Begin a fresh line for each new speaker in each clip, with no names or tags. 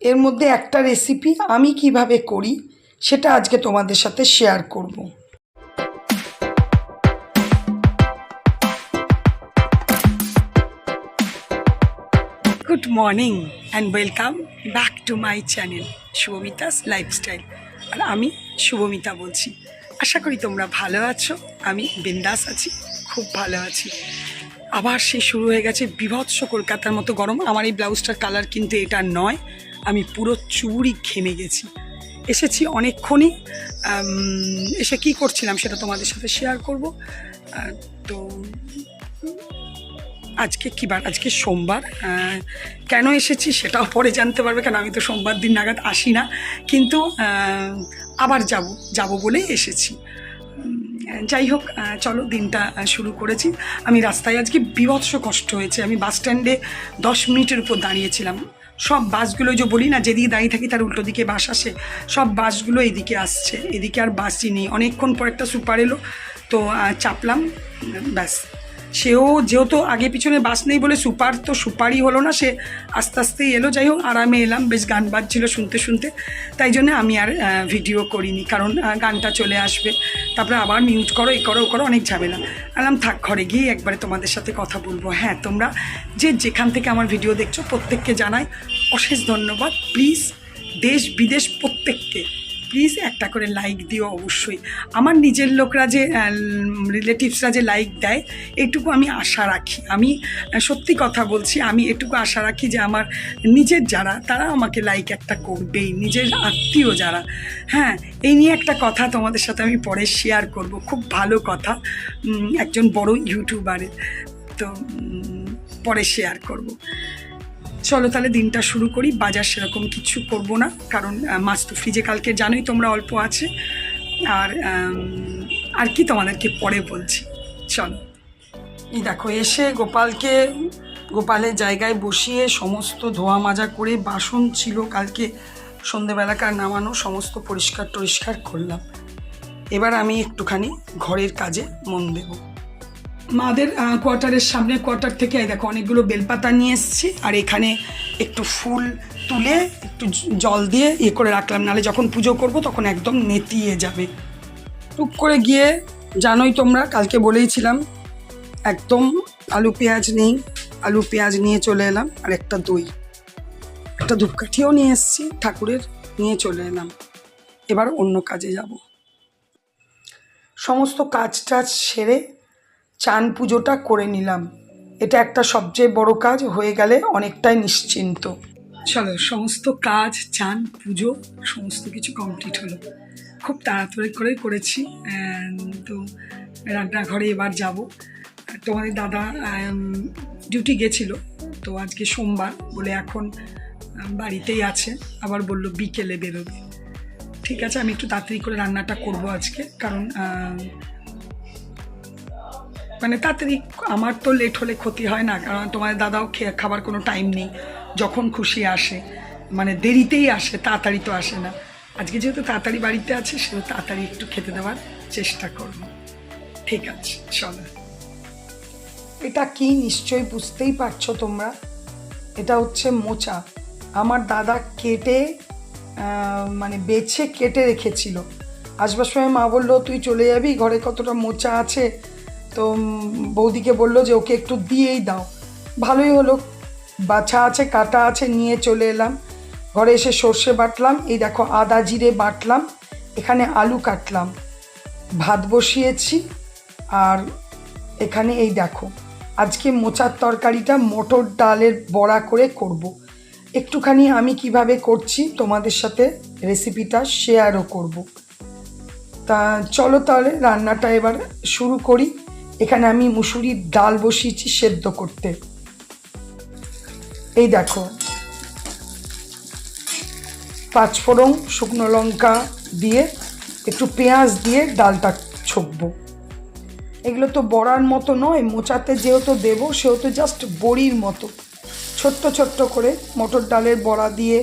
এর মধ্যে একটা রেসিপি আমি কিভাবে করি সেটা আজকে তোমাদের সাথে শেয়ার করব। Good morning and welcome back to my channel Shubhamita's lifestyle. আর আমি শুভমিতা বলছি। আশা করি তোমরা ভালো আছো, আমি বিন্দাস আছি, খুব ভালো আছি। আবার সেই শুরু হয়ে গেছে বীভৎস কলকাতার মতো গরম। আমার এই ব্লাউজটার কালার কিন্তু এটা নয়, আমি পুরো চুরি ঘেমে গেছি। এসেছি অনেকক্ষণই, এসে কি করছিলাম সেটা তোমাদের সাথে শেয়ার করব। তো আজকে কী বার? আজকে সোমবার। কেন এসেছি সেটাও পরে জানতে পারবে, কারণ আমি তো সোমবার দিন নাগাদ আসি না, কিন্তু আবার যাব বলেই এসেছি। যাই হোক, চলো দিনটা শুরু করেছি। আমি রাস্তায় আজকে বীভৎস কষ্ট হয়েছে। আমি বাস স্ট্যান্ডে 10 মিনিটের উপর দাঁড়িয়েছিলাম। সব বাসগুলো যে বলি না, যেদিকে দাঁড়িয়ে থাকি তার উল্টো দিকে বাস আসে, সব বাসগুলো এদিকে আসছে, এদিকে আর বাসই নেই। অনেকক্ষণ পর একটা সুপার এলো, তো চাপলাম, ব্যাস। সেও যেহেতু আগে পিছনে বাস নেই বলে সুপার তো সুপারই হলো না, সে আস্তে আস্তেই এলো। যাই হোক, আরামে এলাম, বেশ গান বাজছিল শুনতে শুনতে। তাই জন্য আমি আর ভিডিও করিনি, কারণ গানটা চলে আসবে, তারপরে আবার মিউট করো, এ করো, ও করো, অনেক ঝামেলা। আলাম থাক, ঘরে গিয়ে একবারে তোমাদের সাথে কথা বলবো। হ্যাঁ, তোমরা যেখান থেকে আমার ভিডিও দেখছো প্রত্যেককে জানাই অশেষ ধন্যবাদ। প্লিজ দেশ বিদেশ প্রত্যেককে প্লিজ একটা করে লাইক দিও অবশ্যই। আমার নিজের লোকরা যে রিলেটিভসরা যে লাইক দেয়, এটুকু আমি আশা রাখি। আমি সত্যি কথা বলছি, আমি এটুকু আশা রাখি যে আমার নিজের যারা, তারা আমাকে লাইক একটা করবেই, নিজের আত্মীয় যারা। হ্যাঁ, এই নিয়ে একটা কথা তোমাদের সাথে আমি পরে শেয়ার করব, খুব ভালো কথা, একজন বড় ইউটিউবারের, তো পরে শেয়ার করব। চলো তাহলে দিনটা শুরু করি। বাজার সেরকম কিছু করব না, কারণ মাছ তো ফ্রিজে কালকে জানোই তোমরা অল্প আছে। আর কি তোমাদেরকে পরে বলছি। চলো, এই দেখো এসে গোপালের জায়গায় বসিয়ে সমস্ত ধোয়া মাজা করে, বাসন ছিল কালকে সন্ধেবেলাকার নামানো, সমস্ত পরিষ্কার করলাম। এবার আমি একটুখানি ঘরের কাজে মন দেব। মাদের কোয়ার্টারের সামনে, কোয়ার্টার থেকে দেখো অনেকগুলো বেলপাতা নিয়ে এসেছি, আর এখানে একটু ফুল তুলে একটু জল দিয়ে করে রাখলাম, নাহলে যখন পুজো করব তখন একদম নেতিয়ে যাবে। টুক করে গিয়ে, জানোই তোমরা কালকে বলেইছিলাম, একদম আলু পেঁয়াজ নেই, আলু পেঁয়াজ নিয়ে চলে এলাম, আর একটা দই, একটা ধূপকাঠিও নিয়ে এসেছি ঠাকুরের, নিয়ে চলে এলাম। এবার অন্য কাজে যাব। সমস্ত কাজ টাজ সেরে চান পুজোটা করে নিলাম। এটা একটা সবচেয়ে বড় কাজ, হয়ে গেলে অনেকটাই নিশ্চিন্ত। চলো, সমস্ত কাজ, চান পুজো সমস্ত কিছু কমপ্লিট হলো, খুব তাড়াতাড়ি করে করেছি। তো রান্নাঘরে এবার যাব। তোমাদের দাদা ডিউটি গেছিলো, তো আজকে সোমবার বলে এখন বাড়িতেই আছে, আবার বলল বিকেলে বেরোবে। ঠিক আছে, আমি একটু তাড়াতাড়ি করে রান্নাটা করব আজকে, কারণ মানে তাড়াতাড়ি, আমার তো লেট হলে ক্ষতি হয় না, কারণ তোমার দাদাও খাবার কোনো টাইম নেই, যখন খুশি আসে, মানে দেরিতেই আসে, তাড়াতাড়ি তো আসে না। আজকে যেহেতু তাড়াতাড়ি বাড়িতে আছে, সেহেতু তাড়াতাড়ি একটু খেতে দেওয়ার চেষ্টা করব। ঠিক আছে, চলো। এটা কি নিশ্চয়ই বুঝতেই পারছো তোমরা, এটা হচ্ছে মোচা। আমার দাদা কেটে মানে বেছে কেটে রেখেছিল। আসবার সময় মা বললো, তুই চলে যাবি, ঘরে কতটা মোচা আছে, তো বৌদিকে বললো যে ওকে একটু দিয়েই দাও। ভালোই হলো, বাছা আছে, কাটা আছে, নিয়ে চলে এলাম। ঘরে এসে সর্ষে বাটলাম, এই দেখো আদা জিরে বাটলাম, এখানে আলু কাটলাম, ভাত বসিয়েছি, আর এখানে এই দেখো আজকে মোচার তরকারিটা মটর ডালের বড়া করে করব। একটুখানি আমি কিভাবে করছি তোমাদের সাথে রেসিপিটা শেয়ারও করব। তা চলো তাহলে রান্নাটা এবার শুরু করি। এখানে আমি মুসুরির ডাল বসিয়েছি সেদ্ধ করতে। এই দেখো, পাঁচফোড়ন, শুকনো লঙ্কা দিয়ে একটু পেঁয়াজ দিয়ে ডালটা ছকবো। এগুলো তো বড়ার মতো নয়, মোচাতে যেহেতু দেবো সেহেতু জাস্ট বড়ির মতো ছোট্ট ছোট্ট করে মটর ডালের বড়া দিয়ে।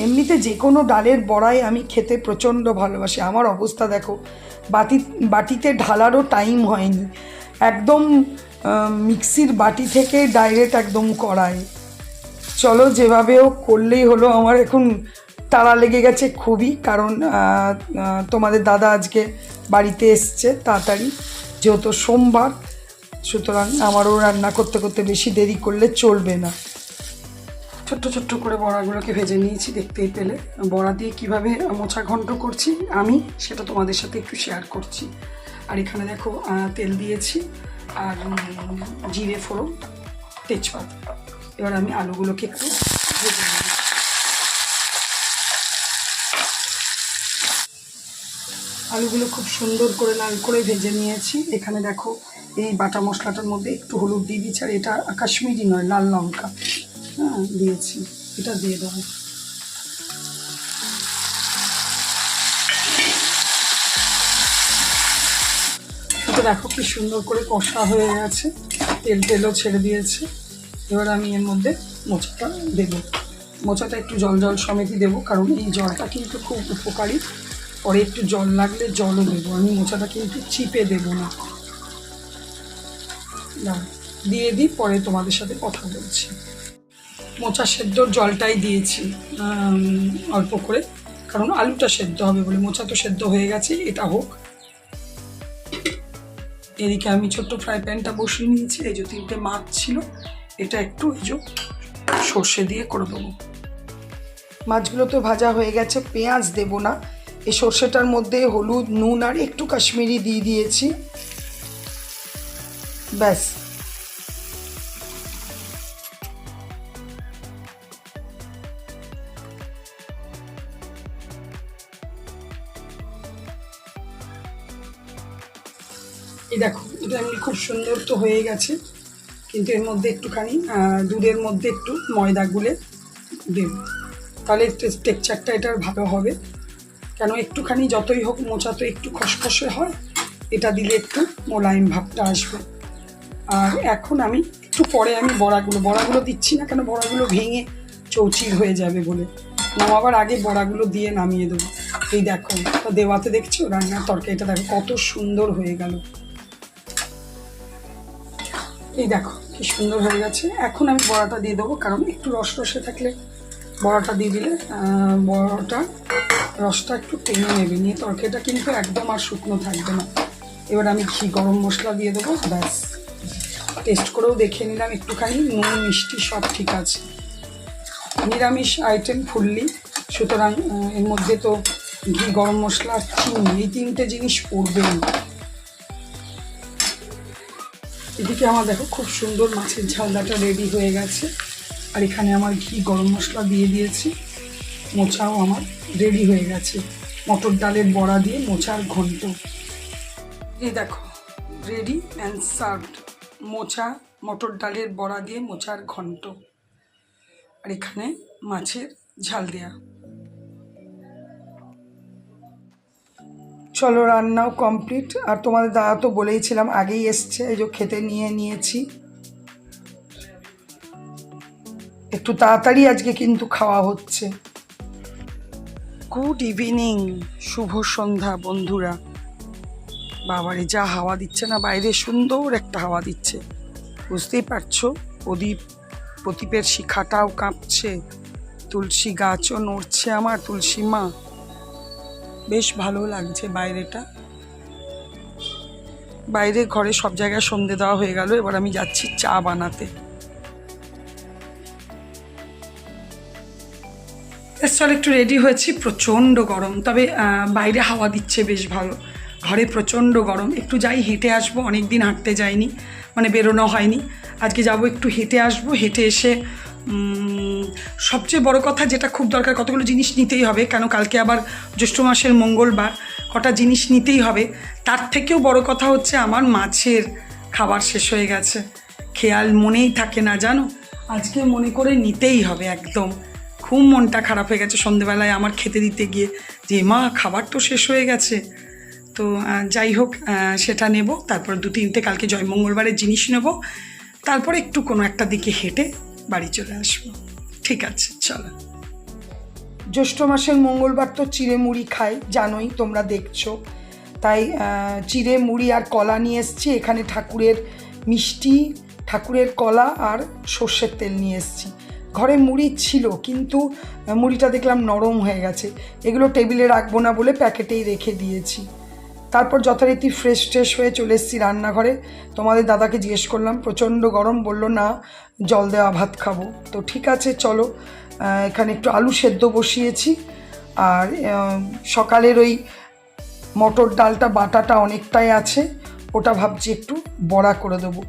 এমনিতে যে কোনো ডালের বড়াই আমি খেতে প্রচণ্ড ভালোবাসি। আমার অবস্থা দেখো, বাটিতে ঢালারও টাইম হয়নি, একদম মিক্সির বাটি থেকে ডাইরেক্ট একদম কড়াই। চলো যেভাবেও করলেই হলো। আমার এখন তাড়া লেগে গেছে খুবই, কারণ তোমাদের দাদা আজকে বাড়িতে এসছে তাড়াতাড়ি, যেহেতু সোমবার, সুতরাং আমারও রান্না করতে করতে বেশি দেরি করলে চলবে না। ছোট্ট ছোট্ট করে বড়াগুলোকে ভেজে নিয়েছি, দেখতেই পেলে। বড়া দিয়ে কিভাবে মোচা ঘন্ট করছি আমি, সেটা তোমাদের সাথে একটু শেয়ার করছি। আর এখানে দেখো তেল দিয়েছি আর জিরে ফোড়ন, তেজপাতা। এবার আমি আলুগুলোকে একটু ভেজে নিই। আলুগুলো খুব সুন্দর করে লাল করে ভেজে নিয়েছি। এখানে দেখো এই বাটা মশলাটার মধ্যে একটু হলুদ দিয়ে দিচ্ছি, আর এটা কাশ্মীরি নয়, লাল লঙ্কা দিয়েছি, এটা দিয়ে দেবো। এটা দেখো কি সুন্দর করে কষা হয়ে গেছে, তেলও ছেড়ে দিয়েছে। এবার আমি এর মধ্যে মোচাটা দেবো। মোচাটা একটু জল জল সমেতই দেবো, কারণ এই জলটা কিন্তু খুব উপকারী। পরে একটু জল লাগলে জলও দেবো, আমি মোচাটা কিন্তু চিপে দেবো না। দিয়ে দিই, পরে তোমাদের সাথে কথা বলছি। মোচা সেদ্ধর জলটাই দিয়েছি অল্প করে, কারণ আলুটা সেদ্ধ হবে বলে। মোচা তো সেদ্ধ হয়ে গেছে, এটা হোক। এদিকে আমি ছোট্ট ফ্রাই প্যানটা বসিয়ে নিয়েছি। এই যে 3টে মাছ ছিল, এটা একটু এই যে সর্ষে দিয়ে করে দেবো। মাছগুলো তো ভাজা হয়ে গেছে, পেঁয়াজ দেবো না। এই সর্ষেটার মধ্যে হলুদ, নুন আর একটু কাশ্মীরি দিয়ে দিয়েছি, ব্যাস। এই দেখো, এটা এমনি খুব সুন্দর তো হয়ে গেছে, কিন্তু এর মধ্যে একটুখানি দুধের মধ্যে একটু ময়দা গুলে দেব, তাহলে টেক্সচারটা এটার ভালো হবে। কেন একটুখানি যতই হোক মোচা তো একটু খসখসে হয়, এটা দিলে একটু মোলায়েম ভাবটা আসবে। আর এখন আমি একটু পরে আমি বড়াগুলো দিচ্ছি না, কেন বড়াগুলো ভেঙে চৌচির হয়ে যাবে বলে। নামাবার আগে বড়াগুলো দিয়ে নামিয়ে দেবো। এই দেখো, তা দেওয়াতে দেখছো রান্নার তরকারিটা দেখো কত সুন্দর হয়ে গেল। এই দেখো কি সুন্দর হয়ে গেছে। এখন আমি বড়াটা দিয়ে দেবো, কারণ একটু রস রসে থাকলে বড়াটা দিয়ে দিলে বড়াটা রসটা একটু টেনে নেবে, নিয়ে তরকারিটা কিন্তু একদম আর শুকনো থাকবে না। এবার আমি ঘি গরম মশলা দিয়ে দেবো, ব্যাস। টেস্ট করেও দেখে নিলাম একটুখানি নুন মিষ্টি সব ঠিক আছে। নিরামিষ আইটেম ফুললি, সুতরাং এর মধ্যে তো ঘি গরম মশলা আর চিনি, এই 3টে জিনিস পড়বেই। এদিকে আমার দেখো খুব সুন্দর মাছের ঝালদাটা রেডি হয়ে গেছে, আর এখানে আমার ঘি গরম মশলা দিয়ে দিয়েছি। মোচাও আমার রেডি হয়ে গেছে, মটর ডালের বড়া দিয়ে মোচার ঘন্ট। এই দেখো রেডি অ্যান্ড সার্ভড মোচা মটর ডালের বড়া দিয়ে মোচার ঘন্ট, আর এখানে মাছের ঝাল দেয়া। চলো রান্নাও কমপ্লিট। আর তোমাদের দাদা তো বলেইছিলাম আগেই এসছে, এই যে খেতে নিয়েছি। একটু তাড়াতাড়ি আজকে কিন্তু খাওয়া হচ্ছে। গুড ইভিনিং, শুভ সন্ধ্যা বন্ধুরা। বাবারে যা হাওয়া দিচ্ছে না বাইরে, সুন্দর একটা হাওয়া দিচ্ছে, বুঝতেই পারছো। প্রদীপের শিখাটাও কাঁপছে, তুলসী গাছও নড়ছে আমার, তুলসী মা। বেশ ভালো লাগছে বাইরেটা। বাইরে ঘরে সব জায়গায় সন্ধে দেওয়া হয়ে গেল, এবার আমি যাচ্ছি চা বানাতে। চল একটু রেডি হয়েছি, প্রচণ্ড গরম, তবে বাইরে হাওয়া দিচ্ছে বেশ ভালো। ঘরে প্রচণ্ড গরম, একটু যাই হেঁটে আসবো, অনেক দিন হাঁটতে যাইনি, মানে বেরোনো হয়নি। আজকে যাব, একটু হেঁটে আসবো, হেঁটে এসে সবচেয়ে বড় কথা যেটা খুব দরকার, কতগুলো জিনিস নিতেই হবে, কেন কালকে আবার জ্যৈষ্ঠ মাসের মঙ্গলবার, কটা জিনিস নিতেই হবে। তার থেকেও বড় কথা হচ্ছে আমার মাছের খাবার শেষ হয়ে গেছে, খেয়াল মনেই থাকে না জানো, আজকে মনে করে নিতেই হবে একদম। খুব মনটা খারাপ হয়ে গেছে সন্ধেবেলায় আমার খেতে দিতে গিয়ে, যে মা খাবার তো শেষ হয়ে গেছে। তো যাই হোক, সেটা নেব, তারপর 2-3টে কালকে জয়মঙ্গলবারের জিনিস নেব, তারপর একটু কোনো একটা দিকে হেঁটে বাড়ি চলে আসবো। ঠিক আছে চলো। জ্যৈষ্ঠ মাসের মঙ্গলবার তো চিড়ে মুড়ি খাই, জানোই তোমরা দেখছো, তাই চিড়ে মুড়ি আর কলা নিয়ে এসেছি। এখানে ঠাকুরের মিষ্টি, ঠাকুরের কলা আর সর্ষের তেল নিয়ে এসেছি। ঘরে মুড়ি ছিল, কিন্তু মুড়িটা দেখলাম নরম হয়ে গেছে। এগুলো টেবিলে রাখবো না বলে প্যাকেটেই রেখে দিয়েছি। তারপর যথারীতি ফ্রেশ হয়ে চলে এসেছি রান্নাঘরে। তোমাদের দাদাকে জিজ্ঞেস করলাম, প্রচণ্ড গরম, বলল না জল দেওয়া ভাত খাবো। তো ঠিক আছে চলো, এখানে একটু আলু সেদ্ধ বসিয়েছি। আর সকালের ওই মটর ডালটা বাটাটা অনেকটাই আছে, ওটা ভাবছি একটু বড়া করে দেবো,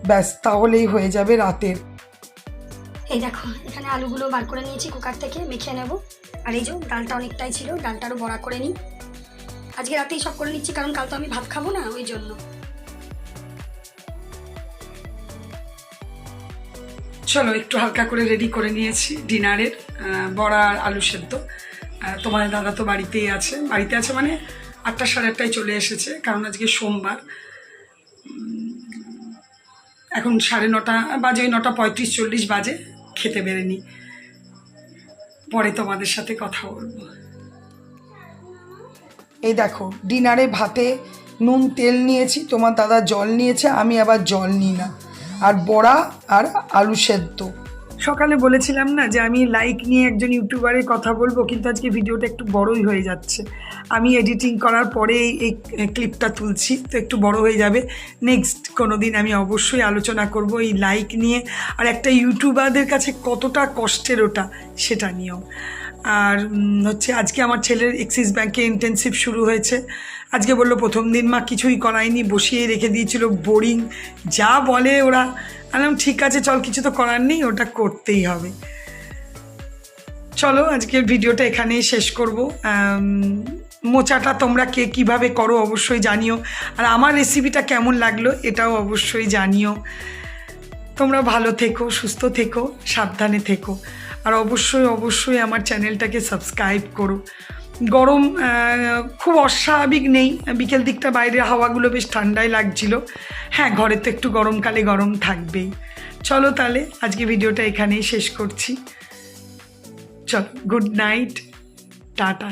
ব্যাস তাহলেই হয়ে যাবে রাতের।
এই দেখো এখানে আলুগুলো বার করে নিয়েছি কুকার থেকে, মেখে নেব। আর এই যে ডালটা অনেকটাই ছিল, ডালটারও বড়া করে নিই। আজকে রাতেই সব করে নিচ্ছি, কারণ কাল তো আমি ভাত খাবো না, ওই জন্য।
চলো একটু হালকা করে রেডি করে নিয়েছি ডিনারের, বড়া আর আলু সেদ্ধ। তোমার দাদা তো বাড়িতে আছে মানে 8টা সাড়ে 8টায় চলে এসেছে, কারণ আজকে সোমবার। এখন 9:30 বাজে, ওই 9:35-40 বাজে, খেতে বেরোনি। পরে তোমাদের সাথে কথা বলবো। এই দেখো ডিনারে ভাতে নুন তেল নিয়েছি, তোমার দাদা জল নিয়েছে, আমি আবার জল নিই না। আর বড়া আর আলু সেদ্ধ। সকালে বলেছিলাম না যে আমি লাইক নিয়ে একজন ইউটিউবারের কথা বলবো, কিন্তু আজকে ভিডিওটা একটু বড়ই হয়ে যাচ্ছে। আমি এডিটিং করার পরে এই ক্লিপটা তুলছি, তো একটু বড় হয়ে যাবে। নেক্সট কোনো দিন আমি অবশ্যই আলোচনা করব এই লাইক নিয়ে, আর একটা ইউটিউবারদের কাছে কতটা কষ্টের ওটা, সেটা নিয়েও। আর হচ্ছে আজকে আমার ছেলের এক্সিস ব্যাঙ্কে ইন্টার্নশিপ শুরু হয়েছে। আজকে বললো প্রথম দিন মা কিছুই করায়নি, বসিয়ে রেখে দিয়েছিল, বোরিং যা বলে ওরা। বললাম ঠিক আছে চল, কিছু তো করার নেই, ওটা করতেই হবে। চলো আজকের ভিডিওটা এখানেই শেষ করব। মোচাটা তোমরা কে কীভাবে করো অবশ্যই জানিও, আর আমার রেসিপিটা কেমন লাগলো এটাও অবশ্যই জানিও। তোমরা ভালো থেকো, সুস্থ থেকো, সাবধানে থেকো, আর অবশ্যই আমার চ্যানেলটাকে সাবস্ক্রাইব করো। গরম খুব অস্বাভাবিক নেই, বিকেল দিকটা বাইরের হাওয়াগুলো বেশ ঠান্ডাই লাগছিল। হ্যাঁ, ঘরে তো একটু গরমকালে গরম থাকবেই। চলো তাহলে আজকে ভিডিওটা এখানেই শেষ করছি। চলো, গুড নাইট, টাটা।